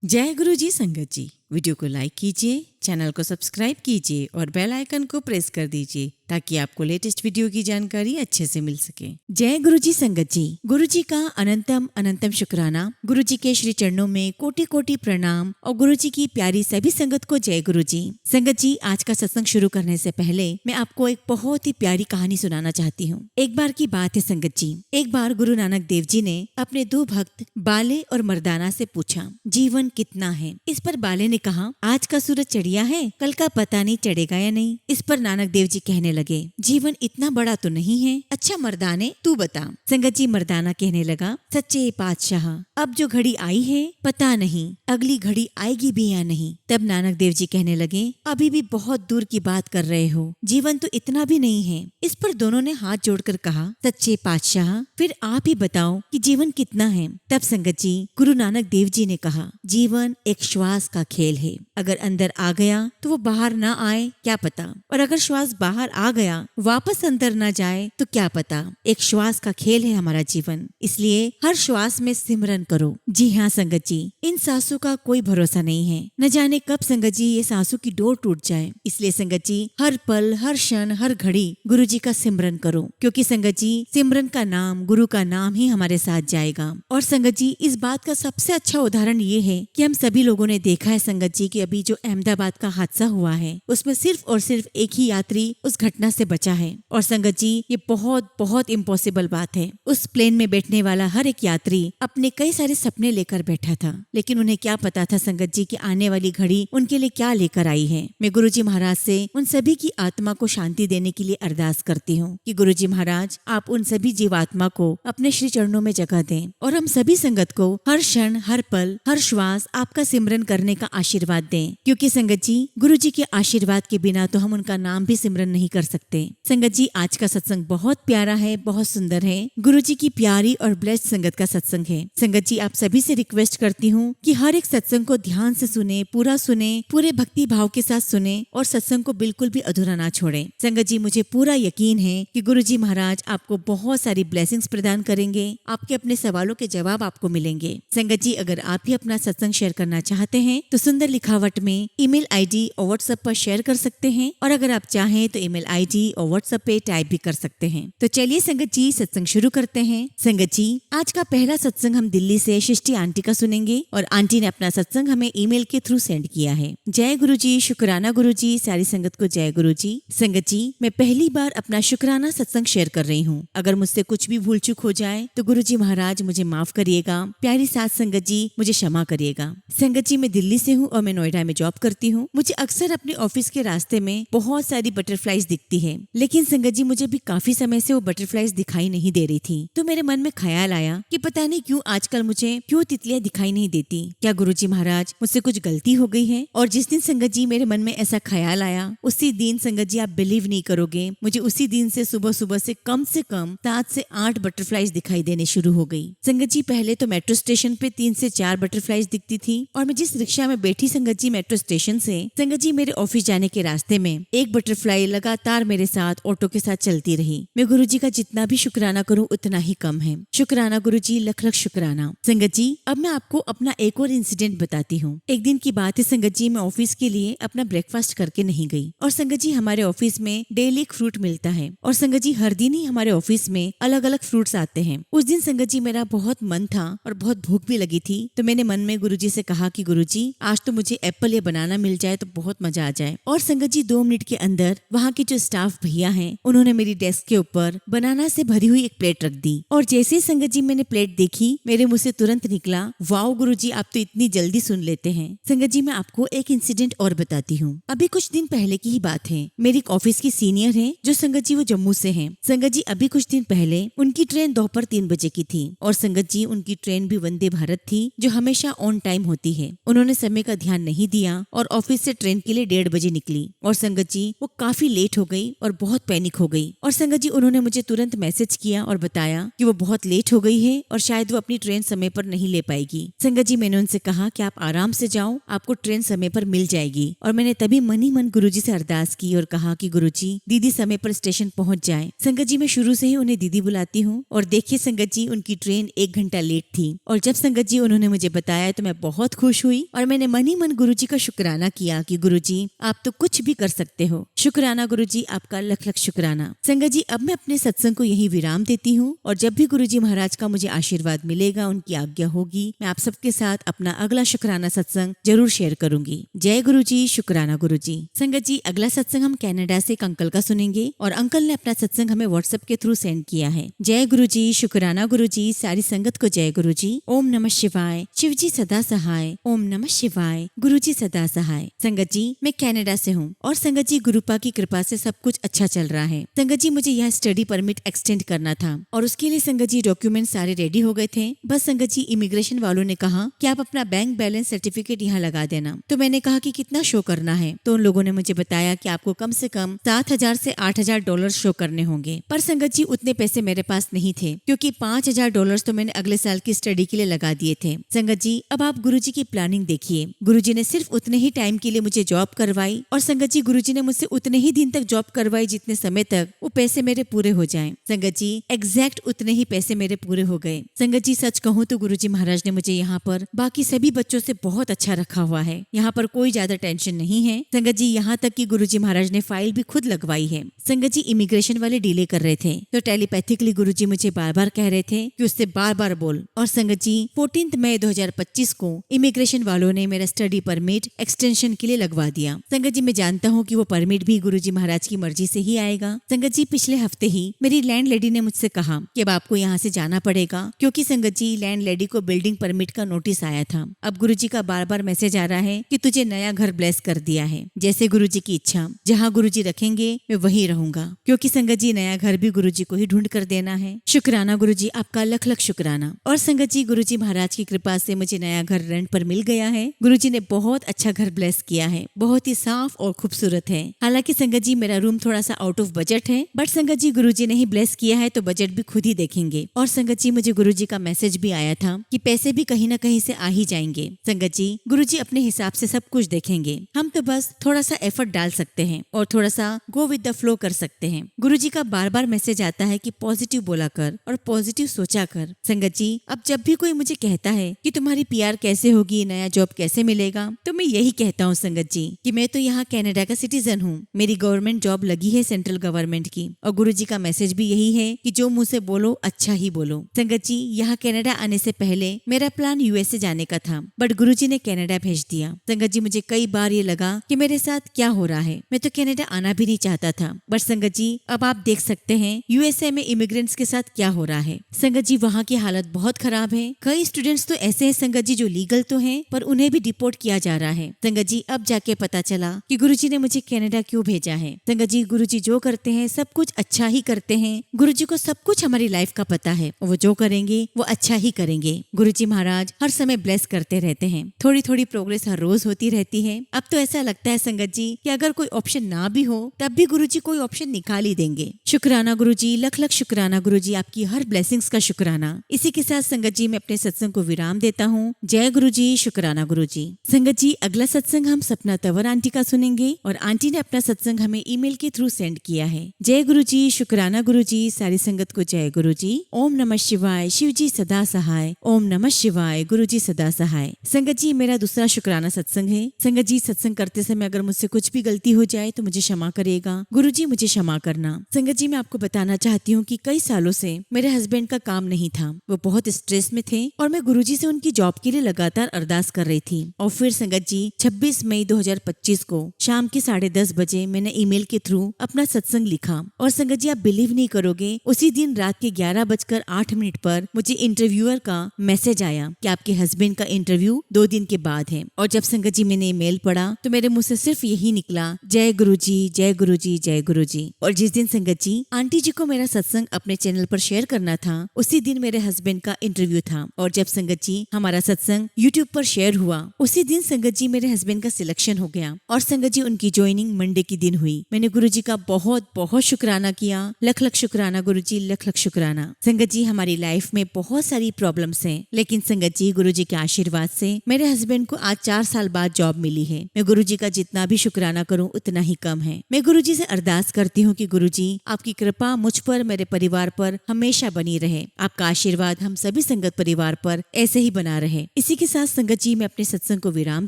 जय गुरु जी संगत जी। वीडियो को लाइक कीजिए, चैनल को सब्सक्राइब कीजिए और बेल आइकन को प्रेस कर दीजिए ताकि आपको लेटेस्ट वीडियो की जानकारी अच्छे से मिल सके। जय गुरु जी संगत जी। गुरु जी का अनंतम अनंतम शुक्राना। गुरु जी के श्री चरणों में कोटि कोटि प्रणाम और गुरु जी की प्यारी सभी संगत को जय गुरु जी। संगत जी, आज का सत्संग शुरू करने से पहले मैं आपको एक बहुत ही प्यारी कहानी सुनाना चाहती हूँ। एक बार की बात है संगत जी। एक बार गुरु नानक देव जी ने अपने दो भक्त बाले और मर्दाना से पूछा, जीवन कितना है? इस पर बाले ने कहा, आज का सूरज चढ़िया है, कल का पता नहीं चढ़ेगा या नहीं। इस पर नानक देव जी कहने लगे, जीवन इतना बड़ा तो नहीं है। अच्छा मर्दाने, तू बता। संगत जी, मर्दाना कहने लगा, सच्चे पातशाह, अब जो घड़ी आई है पता नहीं अगली घड़ी आएगी भी या नहीं। तब नानक देव जी कहने लगे, अभी भी बहुत दूर की बात कर रहे हो, जीवन तो इतना भी नहीं है। इस पर दोनों ने हाथ जोड़कर कहा, सच्चे पातशाह, फिर आप ही बताओ कि जीवन कितना है। तब संगत जी, गुरु नानक देव जी ने कहा, जीवन एक श्वास का खेल है। अगर अंदर आ गया तो वो बाहर ना आए क्या पता, और अगर श्वास बाहर आ गया वापस अंदर ना जाए तो क्या पता। एक श्वास का खेल है हमारा जीवन, इसलिए हर श्वास में सिमरन करो। जी हाँ संगत जी, इन सांसों का कोई भरोसा नहीं है, न जाने कब संगत जी ये सांसों की डोर टूट जाए। इसलिए संगत जी, हर पल, हर क्षण, हर घड़ी गुरु जी का सिमरन करो, क्योंकि संगत जी, सिमरन का नाम, गुरु का नाम ही हमारे साथ जाएगा। और संगत जी, इस बात का सबसे अच्छा उदाहरण ये है कि हम सभी लोगों ने देखा है संगत जी कि अभी जो अहमदाबाद का हादसा हुआ है उसमें सिर्फ और सिर्फ एक ही यात्री उस घटना से बचा है। और संगत जी, ये बहुत बहुत इम्पॉसिबल बात है। उस प्लेन में बैठने वाला हर एक यात्री अपने कई सारे सपने लेकर बैठा था, लेकिन उन्हें क्या पता था संगत जी कि आने वाली घड़ी उनके लिए क्या लेकर आई है। मैं गुरु जी महाराज से उन सभी की आत्मा को शांति देने के लिए अरदास करती हूँ कि गुरु जी महाराज, आप उन सभी जीवात्मा को अपने श्री चरणों में जगह दें और हम सभी संगत को हर क्षण, हर पल, हर श्वास आपका सिमरन करने का आशीर्वाद दें, क्योंकि संगत जी, गुरु जी के आशीर्वाद के बिना तो हम उनका नाम भी सिमरन नहीं कर सकते। संगत जी, आज का सत्संग बहुत प्यारा है, बहुत सुंदर है। गुरु जी की प्यारी और ब्लेस्ड संगत का सत्संग है। संगत जी, आप सभी से रिक्वेस्ट करती हूँ कि हर एक सत्संग को ध्यान से सुने, पूरा सुने, पूरे भक्ति भाव के साथ सुने और सत्संग को बिल्कुल भी अधूरा ना छोड़े। संगत जी, मुझे पूरा यकीन है कि गुरु जी महाराज आपको बहुत सारी ब्लेसिंग्स प्रदान करेंगे, आपके अपने सवालों के जवाब आपको मिलेंगे। संगत जी, अगर आप भी अपना सत्संग शेयर करना चाहते हैं तो सुंदर लिखावट में ईमेल आईडी और व्हाट्सएप पर शेयर कर सकते हैं, और अगर आप चाहें तो ईमेल आईडी और व्हाट्सएप पे टाइप भी कर सकते हैं। तो चलिए संगत जी, सत्संग शुरू करते हैं। संगत जी, आज का पहला सत्संग हम दिल्ली से सृष्टि आंटी का सुनेंगे, और आंटी ने अपना सत्संग हमें ईमेल के थ्रू सेंड किया है। जय गुरु जी, शुक्राना गुरु जी, सारी संगत को जय गुरु जी। संगत जी, मैं पहली बार अपना शुक्राना सत्संग शेयर कर रही हूँ। अगर मुझसे कुछ भी भूल चूक हो जाए तो गुरु जी महाराज मुझे माफ करिएगा। प्यारी साथ संगत जी, मुझे क्षमा करिएगा। संगत जी, मैं दिल्ली से हूँ और मैं नोएडा में जॉब करती हूँ। मुझे अक्सर अपने ऑफिस के रास्ते में बहुत सारी बटरफ्लाईज दिखती है, लेकिन संगत जी, मुझे भी काफी समय से वो बटरफ्लाईज दिखाई नहीं दे रही थी। तो मेरे मन में ख्याल आया कि पता नहीं क्यों आजकल मुझे क्यों तितलियां दिखाई नहीं देती। क्या गुरु जी महाराज मुझसे कुछ गलती हो गई है? और जिस दिन संगत जी मेरे मन में ऐसा ख्याल आया, उसी दिन संगत जी, आप बिलीव नहीं करोगे, मुझे उसी दिन से सुबह से कम 7 से 8 बटरफ्लाईज दिखाई देने शुरू हो गई। संगत जी, पहले तो मेट्रो स्टेशन पे 3 से 4 बटरफ्लाईज दिखती थी, और मैं जिस रिक्शा में बैठी संगत जी मेट्रो स्टेशन से संगत जी मेरे ऑफिस जाने के रास्ते में एक बटरफ्लाई लगातार मेरे साथ ऑटो के साथ चलती रही। मैं गुरु जी का जितना भी शुक्राना करूं उतना ही कम है। शुक्राना गुरु जी, लख लख शुक्राना। संगत जी, अब मैं आपको अपना एक और इंसिडेंट बताती हूँ। एक दिन की बात है संगत जी, मैं ऑफिस के लिए अपना ब्रेकफास्ट करके नहीं गई, और संगत जी, हमारे ऑफिस में डेली एक फ्रूट मिलता है, और संगत जी, हर दिन ही हमारे ऑफिस में अलग अलग फ्रूट्स आते हैं। उस दिन संगत जी मेरा बहुत मन था और बहुत भूख भी लगी थी, तो मैंने मन में गुरु जी से कहा कि गुरु जी, आज तो मुझे एप्पल या बनाना मिल जाए तो बहुत मजा आ जाए। और संगत जी, 2 मिनट के अंदर वहाँ के जो स्टाफ भैया हैं उन्होंने मेरी डेस्क के ऊपर बनाना से भरी हुई एक प्लेट रख दी, और जैसे ही संगत जी मैंने प्लेट देखी, मेरे मुंह से तुरंत निकला, वाओ गुरु जी, आप तो इतनी जल्दी सुन लेते हैं। संगत जी, मैं आपको एक इंसिडेंट और बताती हूँ। अभी कुछ दिन पहले की ही बात है। मेरी एक ऑफिस की सीनियर है जो संगत जी, वो जम्मू से है। संगत जी, अभी कुछ दिन पहले उनकी ट्रेन दोपहर 3 बजे की थी, और संगत जी, उनकी ट्रेन भी वंदे भारत थी जो हमेशा ऑन टाइम होती है। उन्होंने समय का ध्यान नहीं दिया और ऑफिस से ट्रेन के लिए 1:30 बजे निकली और संगत जी वो काफी लेट हो गई और बहुत पैनिक हो गई। और संगत जी उन्होंने मुझे तुरंत मैसेज किया और बताया कि वो बहुत लेट हो गई है और शायद वो अपनी ट्रेन समय पर नहीं ले पाएगी। संगत जी मैंने उनसे कहा कि आप आराम से जाओ, आपको ट्रेन समय पर मिल जाएगी। और मैंने तभी मन ही मन गुरुजी से अरदास की और कहा कि गुरुजी दीदी समय पर स्टेशन पहुंच जाए। संगत जी मैं शुरू से ही उन्हें दीदी बुलाती हूँ और देखिए संगत जी उनकी ट्रेन 1 घंटा लेट थी। और जब संगत जी उन्होंने मुझे बताया तो मैं बहुत खुश हुई और मैंने मन ही मन गुरुजी का शुक्राना किया कि गुरुजी आप तो कुछ भी कर सकते हो। शुक्राना गुरुजी, आपका लख लख शुक्राना। संगत जी अब मैं अपने सत्संग को यही विराम देती हूँ और जब भी गुरुजी महाराज का मुझे आशीर्वाद मिलेगा, उनकी आज्ञा होगी, मैं आप सबके साथ अपना अगला शुक्राना सत्संग जरूर शेयर करूंगी। जय गुरुजी, शुक्राना गुरुजी। संगत जी अगला सत्संग हम कनाडा से एक अंकल का सुनेंगे और अंकल ने अपना सत्संग हमें व्हाट्सएप के थ्रू सेंड किया है। जय गुरुजी, शुक्राना गुरुजी। सारी संगत को जय गुरुजी। ओम नमः शिवाय। शिवजी सदा सहाय। ओम नमः शिवाय। गुरुजी सदा सहाय। संगत जी मैं कनाडा से हूँ और संगत जी गुरुपा की कृपा से सब कुछ अच्छा चल रहा है। संगत जी मुझे यह स्टडी परमिट एक्सटेंड करना था और उसके लिए संगत जी डॉक्यूमेंट सारे रेडी हो गए थे। बस संगत जी इमिग्रेशन वालों ने कहा कि आप अपना बैंक बैलेंस सर्टिफिकेट यहाँ लगा देना। तो मैंने कहा कि कितना शो करना है, तो उन लोगों ने मुझे बताया कि आपको कम से कम 7,000 से 8,000 डॉलर शो करने होंगे। पर संगत जी उतने पैसे मेरे पास नहीं थे क्योंकि 5,000 डॉलर तो मैंने अगले साल की स्टडी के लिए लगा दिए थे। संगत जी अब आप गुरुजी की प्लानिंग देखिए। गुरुजी ने सिर्फ उतने ही टाइम के लिए मुझे जॉब करवाई और संगत जी गुरुजी ने मुझसे उतने ही दिन तक जॉब करवाई जितने समय तक वो पैसे मेरे पूरे हो जाएं। संगत जी एग्जैक्ट उतने ही पैसे मेरे पूरे हो गए। संगत जी सच कहूँ तो गुरुजी महाराज ने मुझे यहाँ पर बाकी सभी बच्चों से बहुत अच्छा रखा हुआ है। यहाँ पर कोई ज्यादा टेंशन नहीं है। संगत जी यहाँ तक कि गुरुजी महाराज ने फाइल भी खुद लगवाई है। संगत जी इमिग्रेशन वाले डिले कर रहे थे तो टेलीपैथिकली गुरुजी मुझे बार बार कह रहे थे कि उससे बार बार बोल। और संगत जी 14 मई 2025 को इमिग्रेशन वालों ने मेरा स्टडी परमिट एक्सटेंशन के लिए लगवा दिया। संगत जी मैं जानता हूँ कि वो परमिट भी गुरुजी महाराज की मर्जी से ही आएगा। संगत जी पिछले हफ्ते ही मेरी लैंड लेडी ने मुझसे कहा कि अब आपको यहाँ से जाना पड़ेगा क्योंकि संगत जी लैंड लेडी को बिल्डिंग परमिट का नोटिस आया था। अब गुरुजी का बार बार मैसेज आ रहा है कि तुझे नया घर ब्लेस कर दिया है। जैसे गुरुजी की इच्छा, जहाँ गुरुजी रखेंगे मैं वहीं रहूंगा क्योंकि संगत जी नया घर भी गुरुजी को ही ढूंढ कर देना है। शुक्राना गुरुजी, आपका लख लख शुक्राना। और संगत जी गुरुजी महाराज की कृपा से मुझे नया घर रेंट पर मिल गया है। गुरुजी ने बहुत अच्छा घर ब्लेस किया है, बहुत ही साफ और खूबसूरत है। हालांकि संगत जी मेरा रूम थोड़ा सा आउट ऑफ बजट है, बट संगत जी गुरुजी ने ही ब्लेस किया है तो बजट भी खुद ही देखेंगे। और संगत जी मुझे गुरुजी का मैसेज भी आया था कि पैसे भी कहीं ना कहीं से आ ही जाएंगे। संगत जी गुरुजी अपने हिसाब से सब कुछ देखेंगे, हम तो बस थोड़ा सा एफर्ट डाल सकते हैं और थोड़ा सा गो विद द फ्लो कर सकते हैं। गुरुजी का बार बार मैसेज आता है कि पॉजिटिव बोला कर और पॉजिटिव सोचा कर। संगत जी अब जब भी कोई मुझे कहता है कि तुम्हारी पीआर कैसे होगी, नया जॉब कैसे मिलेगा, तो मैं यही कहता हूँ संगत जी कि मैं तो यहाँ कनाडा का सिटीजन हूँ, मेरी गवर्नमेंट जॉब लगी है सेंट्रल गवर्नमेंट की। और गुरुजी का मैसेज भी यही है कि जो मुझसे बोलो अच्छा ही बोलो। संगत जी यहाँ कनाडा आने से पहले मेरा प्लान यूएसए जाने का था, बट गुरुजी ने कनाडा भेज दिया। संगत जी मुझे कई बार ये लगा कि मेरे साथ क्या हो रहा है, मैं तो कनाडा आना भी नहीं चाहता था। बट संगत जी अब आप देख सकते हैं यूएसए में इमिग्रेंट्स के साथ क्या हो रहा है। संगत जी वहाँ की हालत बहुत खराब है। कई स्टूडेंट्स तो ऐसे हैं संगत जी जो लीगल तो हैं पर उन्हें भी डिपोर्ट किया जा रहा है। संगत जी अब जाके पता चला कि गुरुजी ने मुझे कनाडा क्यों भेजा है। संगत जी गुरुजी जो करते हैं सब कुछ अच्छा ही करते हैं। गुरुजी को सब कुछ हमारी लाइफ का पता है, वो जो करेंगे वो अच्छा ही करेंगे। गुरुजी महाराज हर समय ब्लेस करते रहते हैं, थोड़ी थोड़ी प्रोग्रेस हर रोज होती रहती है। अब तो ऐसा लगता है संगत जी कि अगर कोई ऑप्शन ना भी हो तब भी गुरुजी कोई ऑप्शन निकाल ही देंगे। शुक्राना गुरुजी, लख लख शुक्राना गुरुजी, आपकी हर ब्लेसिंग्स का शुक्राना। इसी के साथ संगत जी मैं अपने सत्संग को विराम देता हूँ। जय गुरुजी, शुक्राना गुरुजी। संगत जी अगला सत्संग हम सपना तंवर आंटी का सुनेंगे और आंटी ने अपना सत्संग हमें ईमेल के थ्रू सेंड किया है। जय गुरुजी, शुक्राना गुरुजी। सारी संगत को जय गुरुजी। ओम नमः शिवाय। शिवजी सदा सहाय। ओम नमः शिवाय। गुरुजी सदा सहाय। संगत जी मेरा दूसरा शुक्राना सत्संग है। संगत जी सत्संग करते समय अगर मुझसे कुछ भी गलती हो जाए तो मुझे क्षमा करिएगा। गुरुजी मुझे क्षमा करना। संगत जी मैं आपको बताना चाहती हूँ कि कई सालों से मेरे हस्बैंड का काम नहीं था, वो बहुत स्ट्रेस में थे और मैं गुरुजी से उनकी जॉब के लिए लगातार अरदास कर रही थी। और फिर संगत जी 26 मई 2025 को शाम के 10:30 बजे मैंने ईमेल के थ्रू अपना सत्संग लिखा और संगत जी आप बिलीव नहीं करोगे, उसी दिन रात के 11:08 पर मुझे इंटरव्यूअर का मैसेज आया कि आपके हस्बैंड का इंटरव्यू 2 दिन के बाद है। और जब संगत जी मैंने ईमेल पढ़ा तो मेरे मुंह से सिर्फ यही निकला, जय गुरुजी, जय गुरुजी, जय गुरुजी। और जिस दिन संगत जी आंटी जी को मेरा सत्संग अपने चैनल पर शेयर करना था उसी दिन मेरे हस्बैंड का इंटरव्यू था। और जब संगत जी हमारा सत्संग यूट्यूब पर शेयर हुआ उसी दिन संगत जी मेरे हस्बैंड हस्बैंड का सिलेक्शन हो गया और संगत जी उनकी ज्वाइनिंग मंडे की दिन हुई। मैंने गुरुजी का बहुत बहुत शुक्राना किया। लख लख शुक्राना गुरुजी, लख लख शुक्राना। संगत जी हमारी लाइफ में बहुत सारी प्रॉब्लम्स हैं, लेकिन संगत जी गुरुजी के आशीर्वाद से मेरे हस्बैंड को आज 4 साल बाद जॉब मिली है। मैं गुरुजी का जितना भी शुक्राना करूं उतना ही कम है। मैं गुरुजी से अरदास करती हूँ कि गुरुजी आपकी कृपा मुझ पर, मेरे परिवार पर हमेशा बनी रहे। आपका आशीर्वाद हम सभी संगत परिवार पर ऐसे ही बना रहे। इसी के साथ संगत जी मैं अपने सत्संग को विराम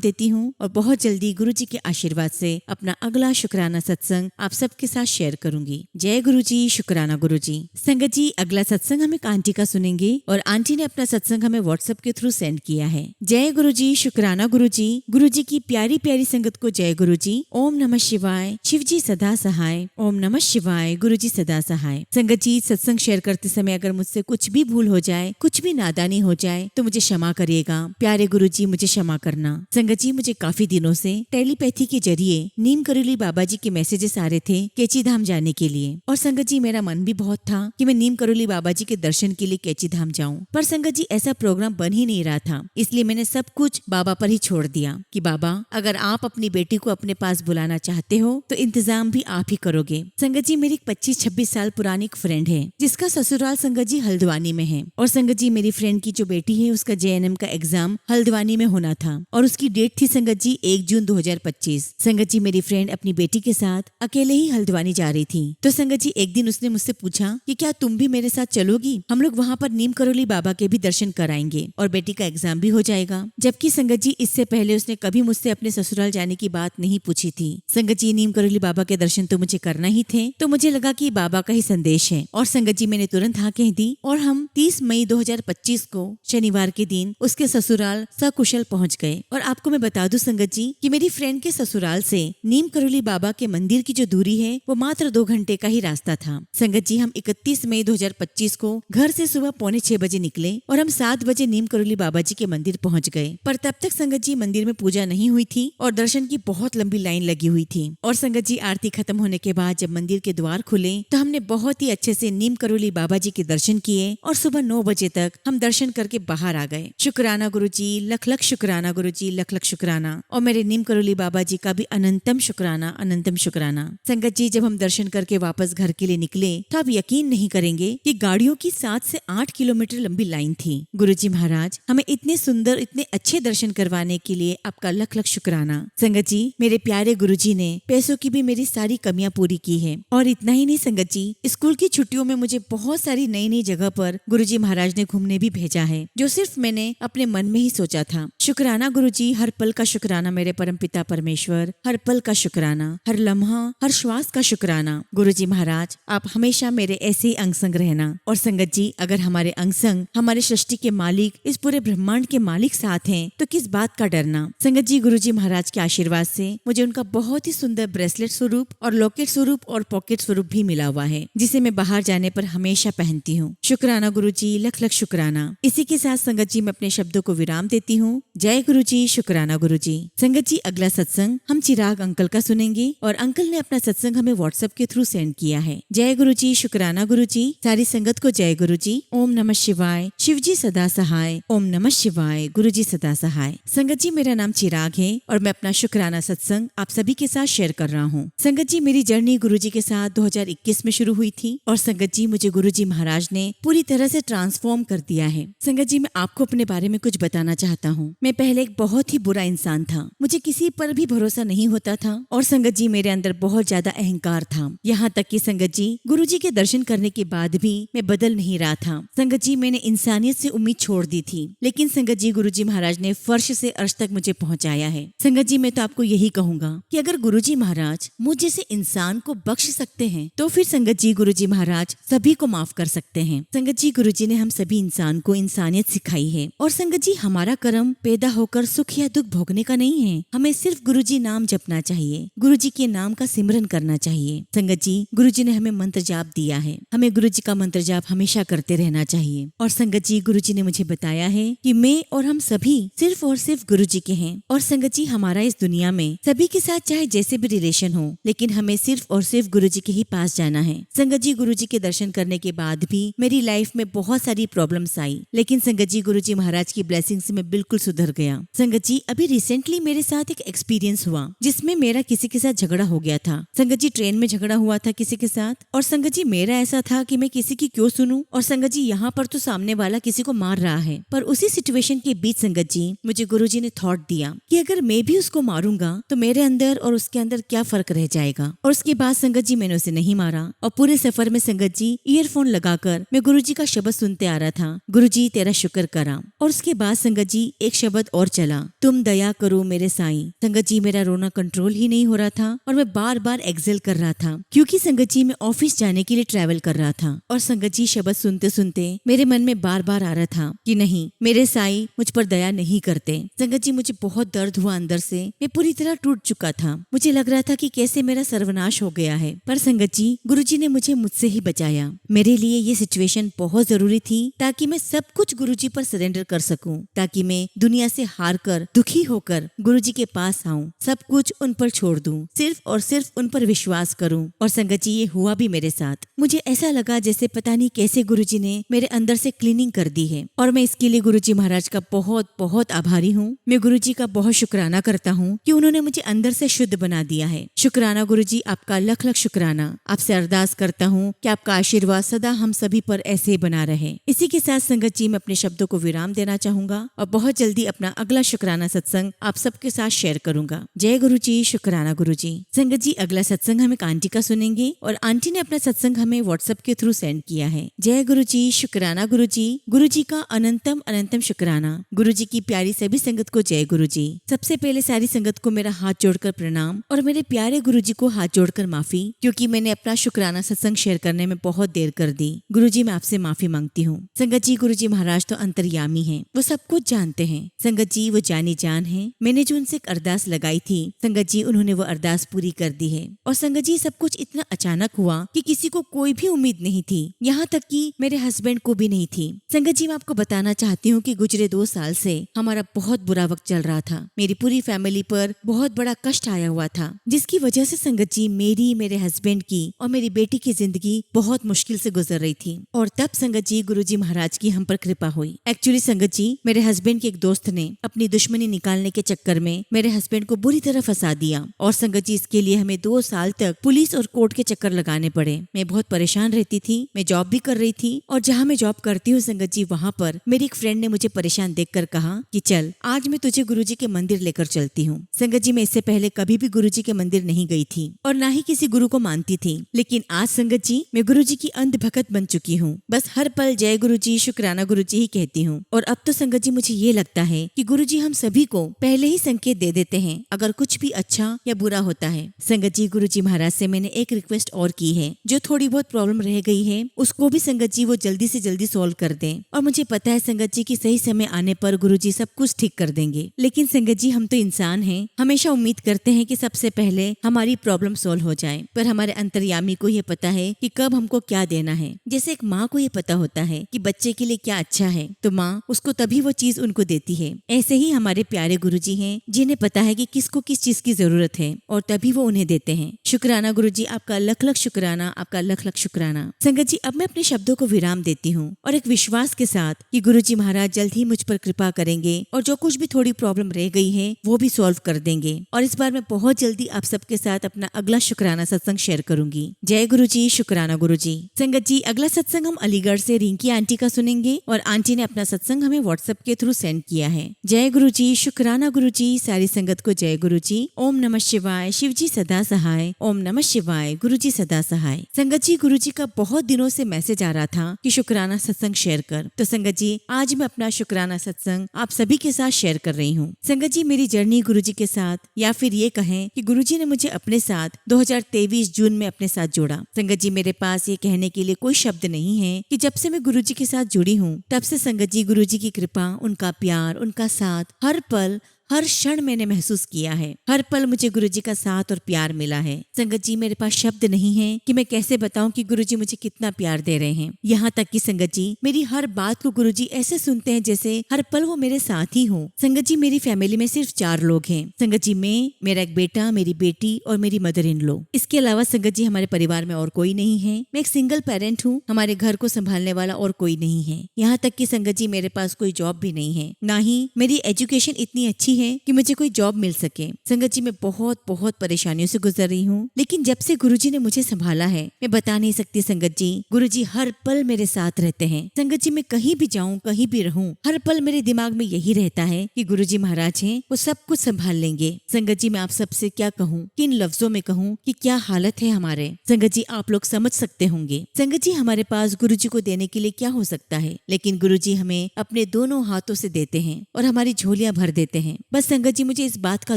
देती हूँ और बहुत जल्दी गुरुजी के आशीर्वाद से अपना अगला शुक्राना सत्संग आप सबके साथ शेयर करूंगी। जय गुरुजी, शुक्राना गुरुजी। संगत जी अगला सत्संग हम एक आंटी का सुनेंगे और आंटी ने अपना सत्संग हमें व्हाट्सएप के थ्रू सेंड किया है। जय गुरुजी, शुक्राना गुरुजी। गुरुजी की प्यारी प्यारी संगत को जय गुरुजी। ओम नमः शिवाय, शिवजी सदा सहाय। ओम नमः शिवाय, गुरुजी सदा सहाय। संगत जी सत्संग शेयर करते समय अगर मुझसे कुछ भी भूल हो जाए, कुछ भी नादानी हो जाए तो मुझे क्षमा करिएगा। प्यारे गुरुजी मुझे क्षमा करना। संगत जी मुझे काफी दिनों से टेलीपैथी के जरिए नीम करोली बाबा जी के मैसेजेस आ रहे थे कैची धाम जाने के लिए, और संगत जी मेरा मन भी बहुत था कि मैं नीम करोली बाबा जी के दर्शन के लिए कैची धाम जाऊं, पर संगत जी ऐसा प्रोग्राम बन ही नहीं रहा था। इसलिए मैंने सब कुछ बाबा पर ही छोड़ दिया कि बाबा अगर आप अपनी बेटी को अपने पास बुलाना चाहते हो तो इंतजाम भी आप ही करोगे। संगत जी मेरी 25-26 साल पुरानी एक फ्रेंड है जिसका ससुराल संगत जी हल्द्वानी में है, और संगत जी मेरी फ्रेंड की जो बेटी है उसका JNM का एग्जाम हल्द्वानी में होना था और उसकी डेट थी संगत जी 1 जून 2025। संगत जी मेरी फ्रेंड अपनी बेटी के साथ अकेले ही हल्द्वानी जा रही थी, तो संगत जी एक दिन उसने मुझसे पूछा कि क्या तुम भी मेरे साथ चलोगी, हम लोग वहाँ पर नीम करोली बाबा के भी दर्शन कराएंगे और बेटी का एग्जाम भी हो जाएगा। जबकि संगत जी इससे पहले उसने कभी मुझसे अपने ससुराल जाने की बात नहीं पूछी थी। संगत जी नीम करोली बाबा के दर्शन तो मुझे करना ही थे, तो मुझे लगा कि बाबा का ही संदेश है, और संगत जी मैंने तुरंत हाँ कह दी और हम 30 मई 2025 को शनिवार के दिन उसके ससुराल सकुशल पहुंच गए। और आपको मैं बता दूं संगत जी कि मेरी फ्रेंड के ससुराल से नीम करोली बाबा के मंदिर की जो दूरी है वो मात्र 2 घंटे का ही रास्ता था। संगत जी हम 31 मई 2025 को घर से सुबह 5:45 बजे निकले और हम 7 बजे नीम करोली बाबा जी के मंदिर पहुंच गए। पर तब तक संगत जी मंदिर में पूजा नहीं हुई थी और दर्शन की बहुत लंबी लाइन लगी हुई थी। और संगत जी आरती खत्म होने के बाद जब मंदिर के द्वार खुले तो हमने बहुत ही अच्छे से नीम करोली बाबा जी के दर्शन किए और सुबह 9 बजे तक हम दर्शन करके बाहर आ गए। शुक्राना गुरुजी, लख लख शुक्राना गुरुजी, लख लख शुक्राना। और मेरे नीम करोली बाबा जी का भी अनंतम शुक्राना, अनंतम शुक्राना। संगत जी जब हम दर्शन करके वापस घर के लिए निकले तो आप यकीन नहीं करेंगे कि गाड़ियों की 7 से 8 किलोमीटर लंबी लाइन थी। गुरुजी महाराज हमें इतने सुंदर, इतने अच्छे दर्शन करवाने के लिए आपका लख लख शुक्राना। संगत जी मेरे प्यारे गुरुजी ने पैसों की भी मेरी सारी कमियां पूरी की है, और इतना ही नहीं संगत जी, स्कूल की छुट्टियों में मुझे बहुत सारी नई नई जगह पर गुरुजी महाराज ने घूमने भी भेजा है, जो सिर्फ मैंने अपने मन में ही सोचा था। शुक्राना गुरुजी, हर पल का शुक्राना मेरे परम पिता परमेश्वर, हर पल का शुक्राना, हर लम्हा, हर श्वास का शुक्राना। गुरुजी महाराज आप हमेशा मेरे ऐसे ही अंग संग रहना। और संगत जी अगर हमारे अंग संग हमारे सृष्टि के मालिक, इस पूरे ब्रह्मांड के मालिक साथ हैं तो किस बात का डरना। संगत जी गुरुजी महाराज के आशीर्वाद से मुझे उनका बहुत ही सुंदर ब्रेसलेट स्वरूप और लॉकेट स्वरूप और पॉकेट स्वरूप भी मिला हुआ है, जिसे मैं बाहर जाने पर हमेशा पहनती हूँ। शुक्राना गुरुजी, लख लख शुक्राना। इसी के साथ संगत जी मैं अपने शब्दों को विराम देती हूँ। जय गुरुजी, शुक्राना गुरुजी। संगत जी अगला सत्संग हम चिराग अंकल का सुनेंगे और अंकल ने अपना सत्संग हमें व्हाट्सएप के थ्रू सेंड किया है। जय गुरुजी, शुक्राना गुरुजी। सारी संगत को जय गुरुजी। ओम नमः शिवाय, शिवजी सदा सहाय। ओम नमः शिवाय, गुरुजी सदा सहाय। संगत जी मेरा नाम चिराग है और मैं अपना शुक्राना सत्संग आप सभी के साथ शेयर कर रहा हूँ। संगत जी मेरी जर्नी गुरुजी के साथ 2021 में शुरू हुई थी और संगत जी मुझे गुरुजी महाराज ने पूरी तरह से ट्रांसफॉर्म कर दिया है। संगत जी मैं आपको अपने बारे में कुछ बताना चाहता हूँ। मैं पहले एक बहुत ही बुरा इंसान था, मुझे किसी पर भी भरोसा नहीं होता था और संगत जी मेरे अंदर बहुत ज्यादा अहंकार था। यहाँ तक कि संगत जी गुरुजी के दर्शन करने के बाद भी मैं बदल नहीं रहा था। संगत जी मैंने इंसानियत से उम्मीद छोड़ दी थी, लेकिन संगत जी गुरुजी महाराज ने फर्श से अर्श तक मुझे पहुँचाया है। संगत जी मैं तो आपको यही कहूँगा कि अगर गुरुजी महाराज मुझ जैसे इंसान को बख्श सकते हैं तो फिर संगत जी गुरुजी महाराज सभी को माफ कर सकते हैं। संगत जी गुरुजी ने हम सभी इंसान को इंसानियत सिखाई है और संगत जी हमारा कर्म पैदा होकर सुख या दुख भोगने का नहीं है। हमें सिर्फ गुरुजी नाम जपना चाहिए, गुरुजी के नाम का सिमरन करना चाहिए। संगत जी गुरुजी ने हमें मंत्र जाप दिया है, हमें गुरुजी का मंत्र जाप हमेशा करते रहना चाहिए। और संगत जी गुरुजी ने मुझे बताया है कि मैं और हम सभी सिर्फ और सिर्फ गुरुजी के हैं। और संगत जी हमारा इस दुनिया में सभी के साथ चाहे जैसे भी रिलेशन हो, लेकिन हमें सिर्फ और सिर्फ गुरुजी के ही पास जाना है। संगत जी गुरुजी के दर्शन करने के बाद भी मेरी लाइफ में बहुत सारी प्रॉब्लम्स आई, लेकिन संगत जी गुरुजी महाराज की ब्लेसिंग से मैं बिल्कुल सुधर गया। संगत जी अभी रिसेंट रिसेंटली मेरे साथ एक एक्सपीरियंस हुआ जिसमें मेरा किसी के साथ झगड़ा हो गया था। संगत जी ट्रेन में झगड़ा हुआ था किसी के साथ, और संगत जी मेरा ऐसा था कि मैं किसी की क्यों सुनूं, और संगत जी यहाँ पर तो सामने वाला किसी को मार रहा है। पर उसी सिचुएशन के बीच संगत जी मुझे गुरुजी ने थॉट दिया कि अगर मैं भी उसको मारूंगा तो मेरे अंदर और उसके अंदर क्या फर्क रह जाएगा। और उसके बाद संगत जी मैंने उसे नहीं मारा, और पूरे सफर में संगत जी ईयरफोन लगाकर मैं गुरुजी का शब्द सुनते आ रहा था, गुरुजी तेरा शुक्र करा। और उसके बाद संगत जी एक शब्द और चला, तुम दया करो मेरे साईं। संगत जी मेरा रोना कंट्रोल ही नहीं हो रहा था और मैं बार बार एक्सेल कर रहा था, क्योंकि संगत जी मैं ऑफिस जाने के लिए ट्रैवल कर रहा था। और संगत जी शब्द सुनते सुनते मेरे मन में बार बार आ रहा था कि नहीं, मेरे साईं मुझ पर दया नहीं करते। संगत जी मुझे बहुत दर्द हुआ अंदर से, मैं पूरी तरह टूट चुका था। मुझे लग रहा था कि कैसे मेरा सर्वनाश हो गया है। पर संगत जी गुरुजी ने मुझे मुझसे ही बचाया। मेरे लिए ये सिचुएशन बहुत जरूरी थी ताकि मैं सब कुछ गुरुजी पर सरेंडर कर सकूं, ताकि मैं दुनिया से हार कर दुखी होकर गुरुजी के पास आऊं, सब कुछ उन पर छोड़ दूं, सिर्फ और सिर्फ उन पर विश्वास करूं। और संगत जी ये हुआ भी मेरे साथ। मुझे ऐसा लगा जैसे पता नहीं कैसे गुरुजी ने मेरे अंदर से क्लीनिंग कर दी है, और मैं इसके लिए गुरुजी महाराज का बहुत बहुत आभारी हूँ। मैं गुरुजी का बहुत शुक्राना करता हूँ कि उन्होंने मुझे अंदर से शुद्ध बना दिया है। शुक्राना गुरुजी, आपका लख लख शुक्राना। आपसे अरदास करता हूँ कि आपका आशीर्वाद सदा हम सभी पर ऐसे ही बना रहे। इसी के साथ संगत जी मैं अपने शब्दों को विराम देना चाहूंगा और बहुत जल्दी अपना अगला शुक्राना सत्संग आप सबके साथ शेयर करूंगा। जय गुरुजी, शुक्राना गुरुजी। संगत जी अगला सत्संग हम एक आंटी का सुनेंगे, और आंटी ने अपना सत्संग हमें व्हाट्सएप के थ्रू सेंड किया है। जय गुरुजी, शुक्राना गुरुजी। गुरुजी का अनंतम अनंतम शुक्राना। गुरुजी की प्यारी सभी संगत को जय गुरुजी। सबसे पहले सारी संगत को मेरा हाथ जोड़कर प्रणाम, और मेरे प्यारे गुरुजी को हाथ जोड़कर माफी, क्योंकि मैंने अपना शुक्राना सत्संग शेयर करने में बहुत देर कर दी। गुरुजी मैं आपसे माफी मांगती हूँ। संगत जी गुरुजी महाराज तो अंतर्यामी हैं, वो सब कुछ जानते हैं। संगत जी वो जानी जान है। मैंने जो उनसे एक अरदास लगाई थी संगत जी, उन्होंने वो अरदास पूरी कर दी है। और संगत जी सब कुछ इतना अचानक हुआ कि किसी को कोई भी उम्मीद नहीं थी, यहाँ तक कि मेरे हस्बैंड को भी नहीं थी। संगत जी मैं आपको बताना चाहती हूँ कि गुजरे 2 साल से हमारा बहुत बुरा वक्त चल रहा था। मेरी पूरी फैमिली पर बहुत बड़ा कष्ट आया हुआ था, जिसकी वजह से संगत जी मेरी, मेरे हस्बैंड की और मेरी बेटी की जिंदगी बहुत मुश्किल से गुजर रही थी। और तब संगत जी गुरुजी महाराज की हम पर कृपा हुई। एक्चुअली संगत जी मेरे हस्बैंड के एक दोस्त ने अपनी दुश्मनी निकालने के चक्कर में मेरे हस्बैंड को बुरी तरह फंसा दिया, और संगत जी इसके लिए हमें 2 साल तक पुलिस और कोर्ट के चक्कर लगाने पड़े। मैं बहुत परेशान रहती थी। मैं जॉब भी कर रही थी, और जहाँ मैं जॉब करती हूँ संगत जी वहाँ पर मेरी एक फ्रेंड ने मुझे परेशान देखकर कहा कि चल आज मैं तुझे गुरुजी के मंदिर लेकर चलती हूँ। संगत जी मैं इससे पहले कभी भी गुरुजी के मंदिर नहीं गई थी और ना ही किसी गुरु को मानती थी, लेकिन आज संगत जी मैं गुरुजी की अंध भक्त बन चुकी हूँ। बस हर पल जय गुरुजी, शुक्राना गुरुजी ही कहती हूँ। और अब तो संगत जी मुझे ये लगता है कि गुरुजी हम सभी को पहले ही संकेत दे देते हैं अगर कुछ भी अच्छा या बुरा होता है। संगत जी गुरुजी महाराज से मैंने एक रिक्वेस्ट और की है, जो थोड़ी बहुत प्रॉब्लम रह गई है उसको भी संगत जी वो जल्दी से जल्दी सॉल्व कर दें। और मुझे पता है संगत जी की सही समय आने पर गुरुजी सब कुछ ठीक कर देंगे। लेकिन संगत जी हम तो इंसान हैं, हमेशा उम्मीद करते हैं कि सबसे पहले हमारी प्रॉब्लम सॉल्व हो जाए, पर हमारे अंतर्यामी को ये पता है कि कब हमको क्या देना है। जैसे एक माँ को ये पता होता है कि बच्चे के लिए क्या अच्छा है, तो माँ उसको तभी वो चीज उनको देती है। ऐसे ही हमारे प्यारे गुरुजी हैं, जिन्हें पता है कि किसको किस चीज की जरूरत है और तभी वो उन्हें देते हैं। शुक्राना गुरुजी, आपका लख लख शुक्राना, आपका लख लख शुक्राना। संगत जी अब मैं अपने शब्दों को विराम देती हूँ, और एक विश्वास के साथ कि गुरुजी महाराज जल्द ही मुझ पर कृपा करेंगे और जो कुछ भी थोड़ी प्रॉब्लम रह गई है वो भी सॉल्व कर देंगे। और इस बार मैं बहुत जल्दी आप सबके साथ अपना अगला शुक्राना सत्संग शेयर करूंगी। जय गुरुजी, शुक्राना गुरुजी। संगत जी अगला सत्संग हम अलीगढ़ से रिंकी आंटी का सुनेंगे, और आंटी ने अपना सत्संग हमें व्हाट्सएप के थ्रू सेंड किया है। जय गुरुजी, शुक्राना गुरुजी। सारी संगत को जय गुरुजी। ओम नमः शिवाय, शिव जी सदा सहाय। ओम नमः शिवाय, गुरुजी सदा सहाय। संगत जी गुरुजी का बहुत दिनों से मैसेज आ रहा था कि शुक्राना सत्संग शेयर कर, तो संगत जी आज मैं अपना शुक्राना सत्संग आप सभी के साथ शेयर कर रही हूँ। संगत जी मेरी जर्नी गुरुजी के साथ, या फिर ये कहें कि गुरुजी ने मुझे अपने साथ 2023 जून में अपने साथ जोड़ा। संगत जी मेरे पास ये कहने के लिए कोई शब्द नहीं है कि जब से मैं गुरुजी के साथ जुड़ी हूँ तब से संगत जी गुरुजी की कृपा, उनका प्यार, उनका साथ हर पल हर क्षण मैंने महसूस किया है। हर पल मुझे गुरुजी का साथ और प्यार मिला है। संगत जी मेरे पास शब्द नहीं है कि मैं कैसे बताऊं कि गुरुजी मुझे कितना प्यार दे रहे हैं। यहाँ तक कि संगत जी मेरी हर बात को गुरुजी ऐसे सुनते हैं जैसे हर पल वो मेरे साथ ही हो। संगत जी मेरी फैमिली में सिर्फ 4 लोग हैं। संगत जी मैं, मेरा एक बेटा, मेरी बेटी और मेरी मदर इन लॉ। इसके अलावा संगत जी हमारे परिवार में और कोई नहीं है। मैं एक सिंगल पेरेंट हूँ। हमारे घर को संभालने वाला और कोई नहीं है। यहाँ तक कि संगत जी मेरे पास कोई जॉब भी नहीं है, ना ही मेरी एजुकेशन इतनी अच्छी है कि मुझे कोई जॉब मिल सके। संगत जी मैं बहुत बहुत परेशानियों से गुजर रही हूँ, लेकिन जब से गुरुजी ने मुझे संभाला है मैं बता नहीं सकती संगत जी। गुरुजी हर पल मेरे साथ रहते हैं संगत जी। मैं कहीं भी जाऊँ कहीं भी रहूँ, हर पल मेरे दिमाग में यही रहता है कि गुरुजी महाराज हैं, वो सब कुछ संभाल लेंगे। संगत जी मैं आप सबसे क्या कहूँ, किन लफ्जों में कहूँ कि क्या हालत है हमारे। संगत जी आप लोग समझ सकते होंगे संगत जी हमारे पास गुरुजी को देने के लिए क्या हो सकता है, लेकिन गुरुजी हमें अपने दोनों हाथों से देते हैं और हमारी झोलियां भर देते हैं। बस संगत जी मुझे इस बात का